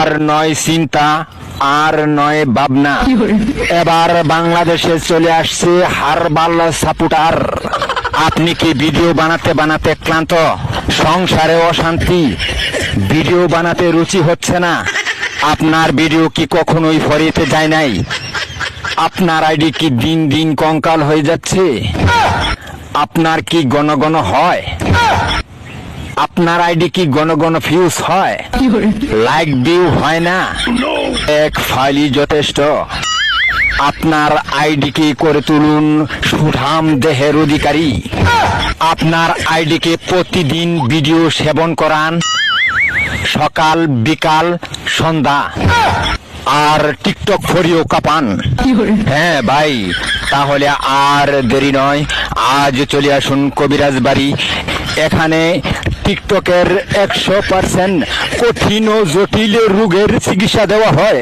আর নয় চিন্তা, আর নয় ভাবনা, এবার বাংলাদেশে চলে আসছে হারবাল সাপোর্টার। আপনি কি ভিডিও বানাতে বানাতে ক্লান্ত, সংসারে অশান্তি, ভিডিও বানাতে রুচি হচ্ছে না? আপনার ভিডিও কি কখনোই ফরিতে যায় নাই? আপনার আইডি কি দিন দিন কঙ্কাল হয়ে যাচ্ছে? আপনার কি ঘন ঘন হয়? আপনার আইডি কি ঘন ঘন ফিউজ হয়? লাইক ভিউ হয় না? এক ফাইলই যথেষ্ট। আপনার আইডিকে করে তুলুন সুঠাম দেহের অধিকারী। আপনার আইডিকে প্রতিদিন ভিডিও সেবন করান, সকাল বিকাল সন্ধ্যা, আর টিকটক ফরিও কাপান। হ্যাঁ ভাই, তাহলে আর দেরি নয়, আজ চলে আসুন কবিরাজ বাড়ি। এখানে টিকটকের 100% কঠিন ও জটিল রোগের চিকিৎসা দেওয়া হয়।